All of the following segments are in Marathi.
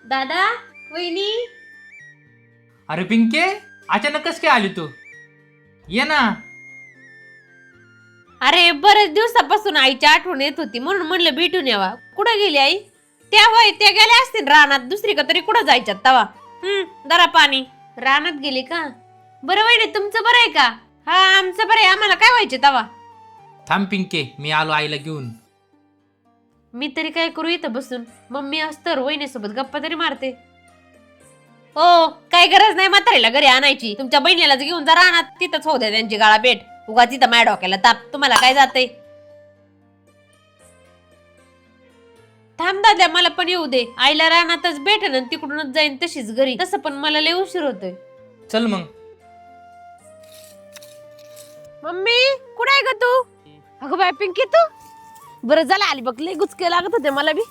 दादा, वहिनी. अरे पिंके, अचानक कस काय आली तू? ये ना. अरे बरेच दिवसापासून आईची आठवण येत होती म्हणून म्हणलं भेटून यावा. कुठं गेली आई? त्या होय, त्या गेल्या असतील रानात. दुसरी का तरी कुठं जायच्यात तवा. जरा पाणी. रानात गेली का? बरं वहिनी, तुमचं बरं आहे का? हा, आमचं बरं आहे. आम्हाला काय व्हायचे तवा? थांब पिंके, मी आलो आईला घेऊन. मी तरी काय करू इथं बसून? मम्मी असतं वहिनीसोबत गप्पा तरी मारते. हो, काय गरज नाही म्हातारीला घरी आणायची. तुमच्या बहिणीलाच घेऊन जा रानात. तिथंच होऊ द्या त्यांची गाळा भेट. उगा तिथं माझ्या डोक्याला ताप. तुम्हाला काय जाते? थांब दादा, मला पण येऊ दे. आईला रानातच भेटेन आणि तिकडूनच जाईन तशीच घरी. तसं पण मला लय उशीर होतोय. चल मग. मम्मी, कुठे आहे ग तू? अगं बाय पिंकी, तू बरं झालं आली बघ. लय गुचके लागत होते मला बी.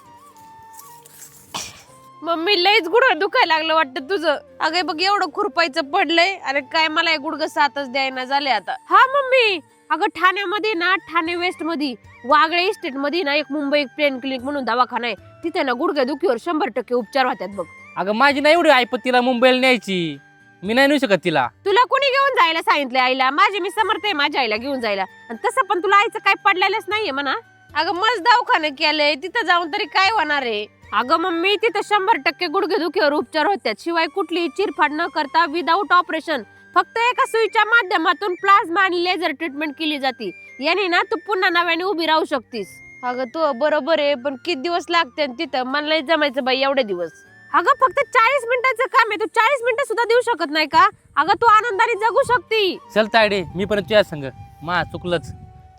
मम्मी, लयच गुडघं दुखायला लागलं वाटतं तुझं. अगं बघ, एवढं खुरपायचं पडलंय. अरे काय, मला हे गुडघं साथच द्यायना झाले आता. हा मम्मी, अगं ठाण्यामध्ये ना, ठाणे वेस्ट मध्ये वागळे इस्टेट मध्ये ना एक मुंबई पेन क्लिनिक म्हणून दवाखाना आहे. तिथे ना गुडघ्या दुखीवर 100% उपचार होतात बघ. अगं माझी नाही एवढी ऐपत तिला मुंबईला न्यायची. मी नाही नेऊ शकत तिला. तुला कोणी घेऊन जायला सांगितलं आईला? माझी मी समर्थ आहे माझ्या आईला घेऊन जायला. आणि तसं पण तुला आईचं काय पडलेलंच नाहीये म्हणा. अगं मस्त दवाखाना केलंय, तिथं जाऊन तरी काय होणार आहे? अगं मम्मी, तिथं 100% गुडघे दुखीवर उपचार होतात. शिवाय कुठलीही चिरफाड न करता विदाऊट ऑपरेशन. फक्त एका सुईच्या माध्यमातून प्लाझ्मा आणि लेझर ट्रीटमेंट केली जाते. याने ना तू पुन्हा नव्याने उभी राहू शकतीस. अगं तू बरोबर आहे, पण किती दिवस लागते तिथं? मला नाही जमायचं बाई एवढे दिवस. अगं फक्त 40 मिनिटाचं काम आहे. तू 40 मिनिटं सुद्धा देऊ शकत नाही का? अगं तू आनंदाने जगू शकती. चल तायडे, मी पण तुझ्या संग. मा चुकलंच.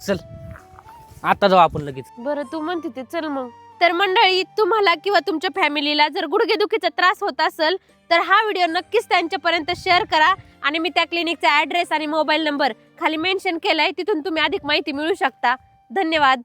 चल आता जाऊ आपण लगेच. बरं, तू म्हणते ते चल मग. तर मंडळी, तुम्हाला किंवा तुमच्या फॅमिलीला जर गुडघेदुखीचा त्रास होत असेल तर हा व्हिडिओ नक्कीच त्यांच्यापर्यंत शेअर करा. आणि मी त्या क्लिनिकचा ऍड्रेस आणि मोबाईल नंबर खाली मेन्शन केलाय. तिथून तुम्ही अधिक माहिती मिळू शकता. धन्यवाद.